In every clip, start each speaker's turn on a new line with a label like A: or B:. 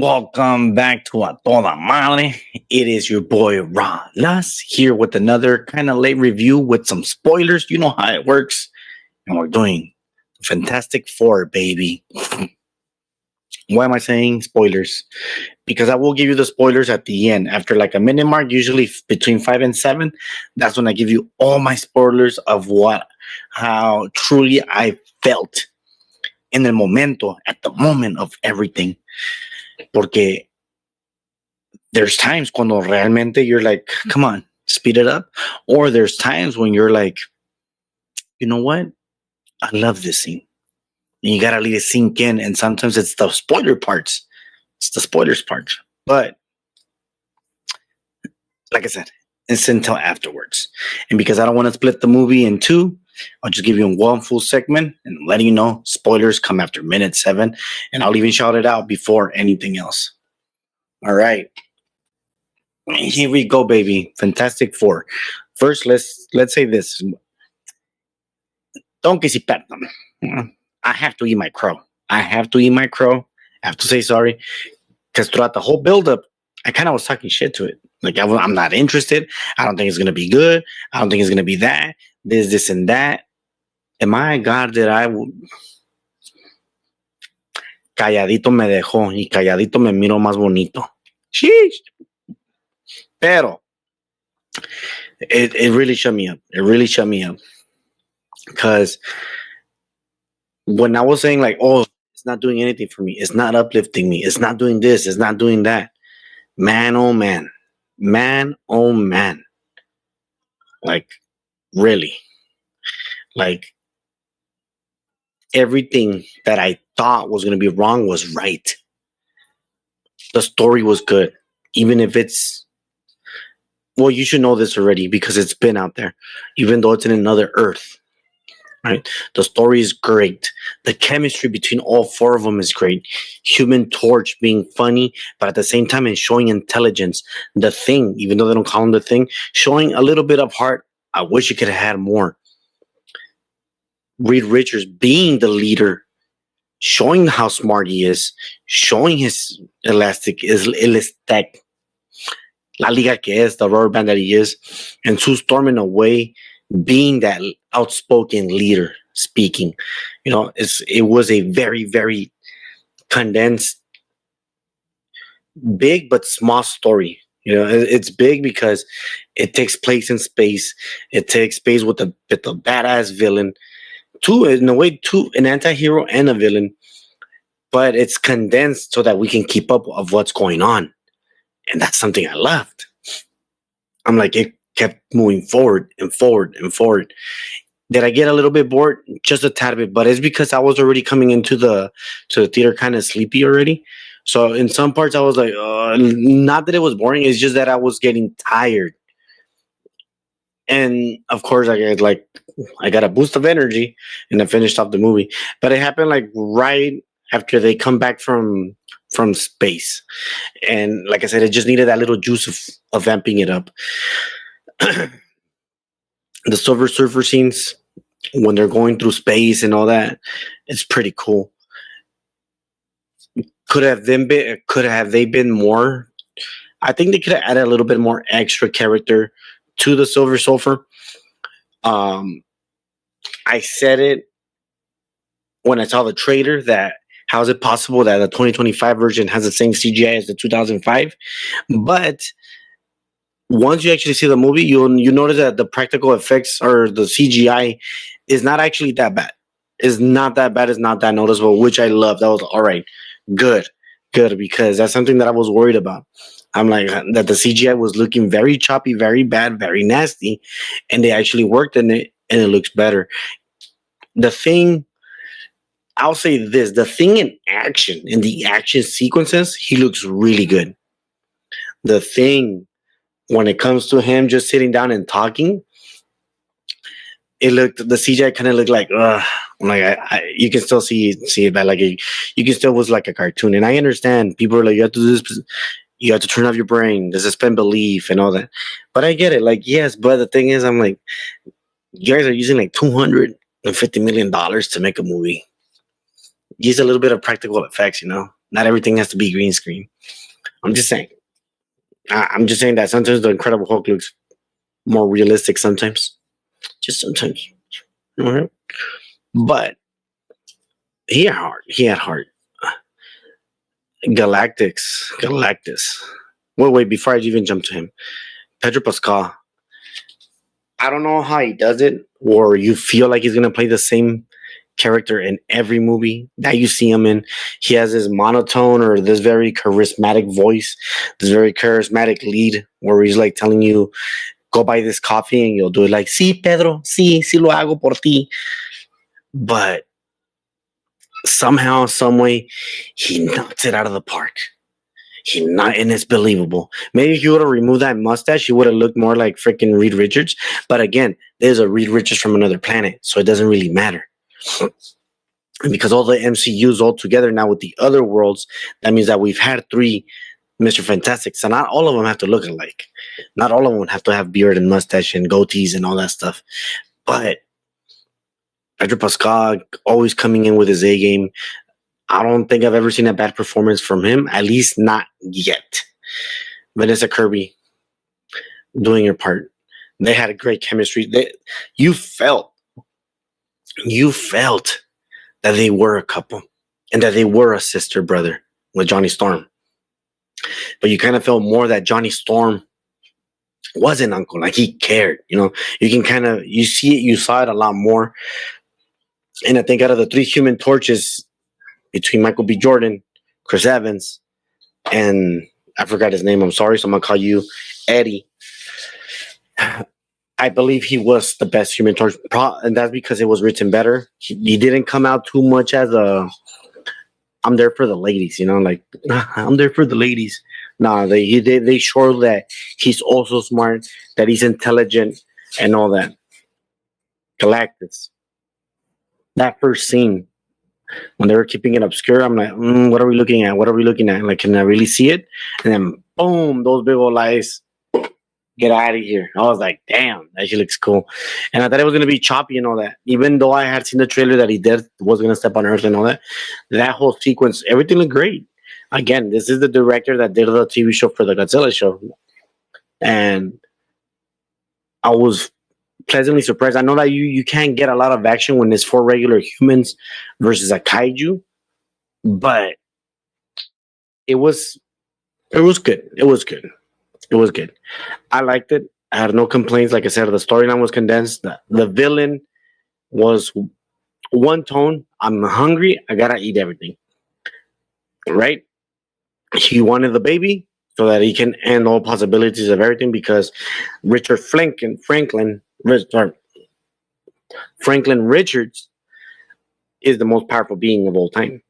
A: Welcome back to A Toda Madre. It is your boy Ra Las here with another kind of late review with some spoilers. You know how it works. And we're doing Fantastic Four, baby. Why am I saying spoilers? Because I will give you the spoilers at the end. After like a minute mark, usually between 5 and 7, that's when I give you all my spoilers of how truly I felt in the momento, at the moment of everything. Porque there's times cuando realmente you're like, come on, speed it up. Or there's times when you're like, you know what? I love this scene. And you gotta let it sink in. And sometimes it's the spoiler parts. It's the spoilers part. But like I said, it's until afterwards. And because I don't want to split the movie in two, I'll just give you one full segment and letting you know spoilers come after minute 7. And I'll even shout it out before anything else. All right. Here we go, baby. Fantastic Four. First, let's say this. Don't que si perdón. I have to eat my crow. I have to eat my crow. I have to say sorry. Because throughout the whole buildup, I kind of was talking shit to it. Like, I'm not interested. I don't think it's going to be good. I don't think it's going to be that. This, and that. And my God, calladito me dejó y calladito me miro más bonito. Sheesh. Pero it really shut me up. It really shut me up. Because when I was saying like, oh, it's not doing anything for me. It's not uplifting me. It's not doing this. It's not doing that. Man, oh man. Man, oh man. Like, really. Like, everything that I thought was going to be wrong was right. The story was good. Even if it's, well, you should know this already because it's been out there. Even though it's in another Earth. Right? The story is great. The chemistry between all 4 of them is great. Human Torch being funny, but at the same time and showing intelligence. The Thing, even though they don't call him the Thing, showing a little bit of heart. I wish he could have had more. Reed Richards being the leader, showing how smart he is, showing his elastic, La Liga que es, the rubber band that he is, and Sue Storm in a way being that outspoken leader speaking. You know, it was a very, very condensed, big but small story. You know, it's big because it takes place in space. It takes place with a badass villain. In a way, an anti-hero and a villain. But it's condensed so that we can keep up of what's going on. And that's something I loved. I'm like, it kept moving forward and forward and forward. Did I get a little bit bored? Just a tad bit, but it's because I was already coming into the theater kind of sleepy already. So in some parts I was like, not that it was boring, it's just that I was getting tired. And of course I got a boost of energy and I finished off the movie. But it happened like right after they come back from space. And like I said, it just needed that little juice of amping it up. The Silver Surfer scenes when they're going through space and all that, it's pretty cool. Could have they been more? I think they could have added a little bit more extra character to the Silver Surfer. I said it when I saw the trailer that how is it possible that the 2025 version has the same CGI as the 2005? But once you actually see the movie, you notice that the practical effects or the CGI is not actually that bad. It's not that bad. It's not that noticeable, which I love. That was all right. Good, because that's something that I was worried about. I'm like that the CGI was looking very choppy, very bad, very nasty, and they actually worked in it, and it looks better. The Thing, I'll say this: the Thing in the action sequences, he looks really good. The Thing, when it comes to him just sitting down and talking, the CGI kind of looked like, like you can still see it, but like you can still was like a cartoon. And I understand people are like, you have to do this, you have to turn off your brain, to suspend belief and all that. But I get it, like yes, but the thing is, I'm like, you guys are using like $250 million to make a movie. Use a little bit of practical effects, you know. Not everything has to be green screen. I'm just saying. I'm just saying that sometimes the Incredible Hulk looks more realistic sometimes. Just sometimes. All right. But he had heart. He had heart. Galactus. Wait, before I even jump to him. Pedro Pascal. I don't know how he does it, or you feel like he's gonna play the same character in every movie that you see him in. He has this monotone or this very charismatic voice, this very charismatic lead where he's like telling you, go buy this coffee and you'll do it like, sí, Pedro, sí lo hago por ti. But somehow, some way, he knocks it out of the park. And it's believable. Maybe if you would have removed that mustache, he would have looked more like freaking Reed Richards. But again, there's a Reed Richards from another planet, so it doesn't really matter. And because all the MCUs all together now with the other worlds, that means that we've had 3 Mr. Fantastic. So not all of them have to look alike. Not all of them have to have beard and mustache and goatees and all that stuff. But Pedro Pascal always coming in with his A game. I don't think I've ever seen a bad performance from him, at least not yet. Vanessa Kirby doing her part. They had a great chemistry. You felt that they were a couple and that they were a sister brother with Johnny Storm. But you kind of felt more that Johnny Storm was an uncle, like he cared. You can kind of you saw it a lot more. And I think out of the 3 Human Torches, between Michael B. Jordan, Chris Evans, and I forgot his name. I'm sorry, so I'm gonna call you Eddie. I believe he was the best Human Torch, and that's because it was written better. He didn't come out too much as a "I'm there for the ladies," like I'm there for the ladies. No, they showed that he's also smart, that he's intelligent, and all that. Galactus. That first scene when they were keeping it obscure, I'm like, what are we looking at? What are we looking at? Like, can I really see it? And then, boom, those big old eyes. Get out of here. I was like, damn, that shit looks cool. And I thought it was going to be choppy and all that. Even though I had seen the trailer that he was going to step on Earth and all that, that whole sequence, everything looked great. Again, this is the director that did the TV show for the Godzilla show. And I was pleasantly surprised. I know that you can't get a lot of action when it's 4 regular humans versus a kaiju, but it was good. It was good. It was good. I liked it. I had no complaints. Like I said, the storyline was condensed. The villain was one tone. I'm hungry. I gotta eat everything. Right? He wanted the baby so that he can end all possibilities of everything because Franklin Richards is the most powerful being of all time,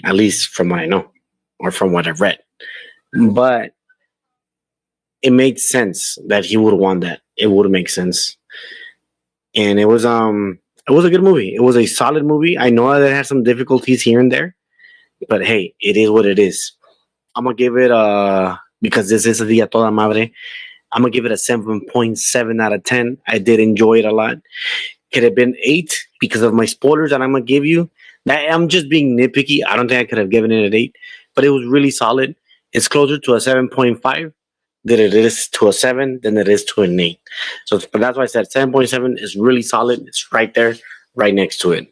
A: at least from what I know or from what I've read. But it made sense that he would want that. It would make sense, and it was a good movie. It was a solid movie. I know that it had some difficulties here and there, but hey, it is what it is. I'm gonna give it because this is a Dia Toda Madre. I'm gonna give it a 7.7 out of 10. I did enjoy it a lot. Could have been 8 because of my spoilers that I'm gonna give you. That I'm just being nitpicky. I don't think I could have given it an 8, but it was really solid. It's closer to a 7.5 than it is to a 7 than it is to an 8. So but that's why I said 7.7 is really solid. It's right there, right next to it.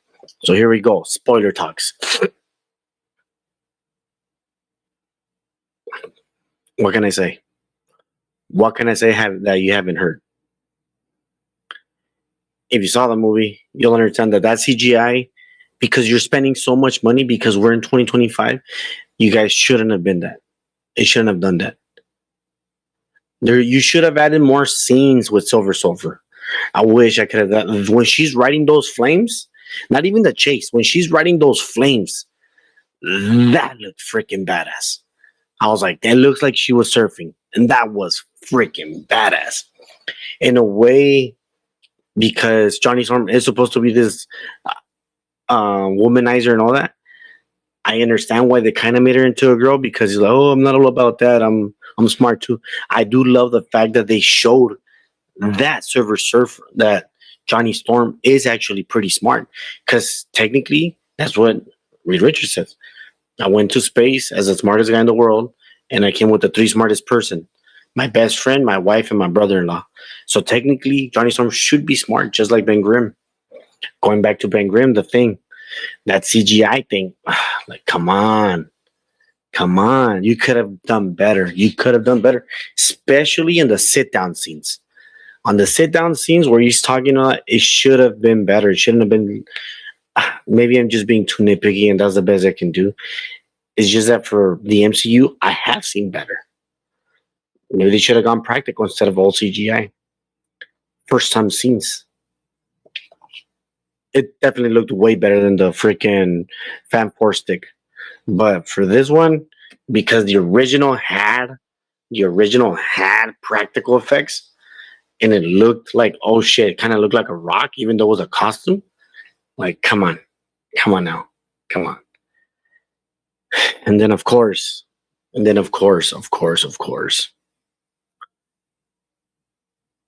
A: So here we go. Spoiler talks. What can I say? What can I say that you haven't heard? If you saw the movie, you'll understand that CGI, because you're spending so much money because we're in 2025, you guys shouldn't have been that. It shouldn't have done that. You should have added more scenes with Silver Surfer. I wish I could have done. When she's riding those flames, not even the chase, when she's riding those flames, that looked freaking badass. I was like, that looks like she was surfing. And that was freaking badass. In a way, because Johnny Storm is supposed to be this womanizer and all that, I understand why they kind of made her into a girl because he's like, oh, I'm not all about that. I'm smart too. I do love the fact that they showed that Silver Surfer, that Johnny Storm is actually pretty smart because technically that's what Reed Richards says. I went to space as the smartest guy in the world, and I came with the three smartest person: my best friend, my wife, and my brother-in-law. So technically, Johnny Storm should be smart, just like Ben Grimm. Going back to Ben Grimm, the thing, that CGI thing, like, come on, you could have done better. You could have done better, especially in the sit-down scenes. On the sit-down scenes where he's talking about, it should have been better. It shouldn't have been. Maybe I'm just being too nitpicky, and that's the best I can do. It's just that for the MCU, I have seen better. Maybe they should have gone practical instead of all CGI. First time scenes. It definitely looked way better than the freaking Fan Force stick. But for this one, because the original had practical effects, and it looked like, oh shit, it kind of looked like a rock, even though it was a costume. Like, come on now, come on. And then of course,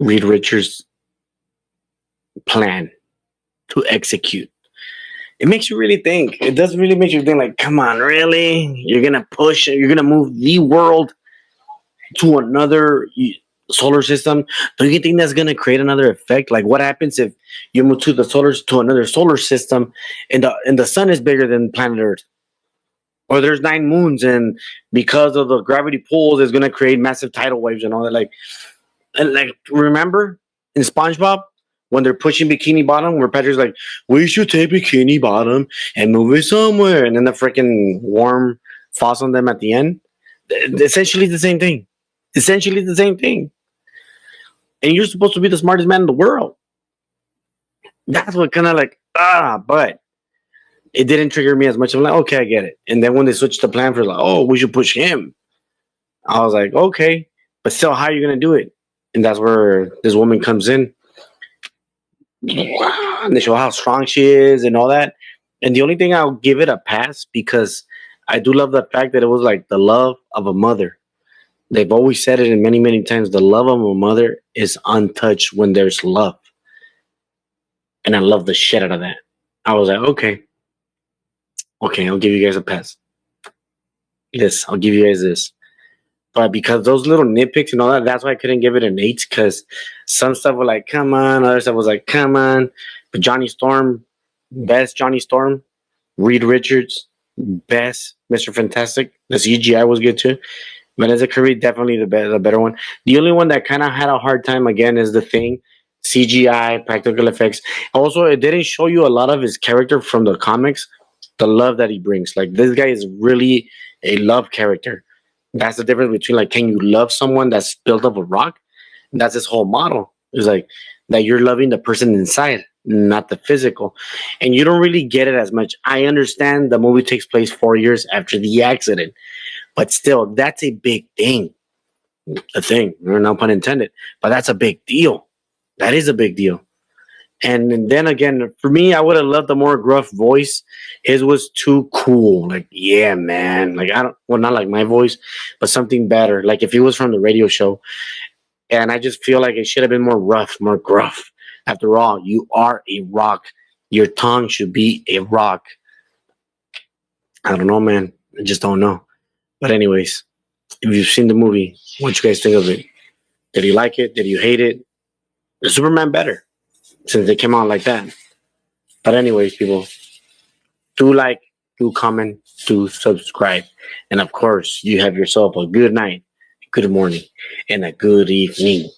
A: Reed Richards' plan to execute. It makes you really think. It does really make you think. Like, come on, really? You're gonna push. You're gonna move the world to another solar system. Do you think that's gonna create another effect? Like, what happens if you move to another solar system, and the sun is bigger than planet Earth, or there's 9 moons, and because of the gravity pulls, it's gonna create massive tidal waves and all that. Like, remember in SpongeBob when they're pushing Bikini Bottom, where Patrick's like, "We should take Bikini Bottom and move it somewhere," and then the freaking worm falls on them at the end. Essentially the same thing. Essentially the same thing. And you're supposed to be the smartest man in the world. That's what kind of like but it didn't trigger me as much. I'm like, okay, I get it. And then when they switched the plan for like, oh, we should push him, I was like, okay, but still, how are you gonna do it? And that's where this woman comes in. And they show how strong she is and all that. And the only thing I'll give it a pass, because I do love the fact that it was like the love of a mother. They've always said it in many, many times. The love of a mother is untouched when there's love. And I love the shit out of that. I was like, okay, I'll give you guys a pass. Yes, I'll give you guys this. But because those little nitpicks and all that, that's why I couldn't give it an 8. Because some stuff was like, come on. Other stuff was like, come on. But Johnny Storm, best Johnny Storm. Reed Richards, best Mr. Fantastic. The CGI was good too. Vanessa Kirby, definitely the better one. The only one that kind of had a hard time, again, is The Thing. CGI, practical effects. Also, it didn't show you a lot of his character from the comics, the love that he brings. Like, this guy is really a love character. That's the difference between, like, can you love someone that's built of a rock? And that's his whole model. It's like that you're loving the person inside, not the physical. And you don't really get it as much. I understand the movie takes place 4 years after the accident, but still, that's a big thing. A thing, no pun intended, but that's a big deal. That is a big deal. And then again, for me, I would have loved a more gruff voice. His was too cool. Like, yeah, man. Like, not like my voice, but something better. Like, if he was from the radio show. And I just feel like it should have been more rough, more gruff. After all, you are a rock. Your tongue should be a rock. I don't know, man. I just don't know. But anyways, if you've seen the movie, what you guys think of it? Did you like it? Did you hate it? Is Superman better since they came out like that? But anyways, people, do like, do comment, do subscribe. And of course, you have yourself a good night, good morning, and a good evening.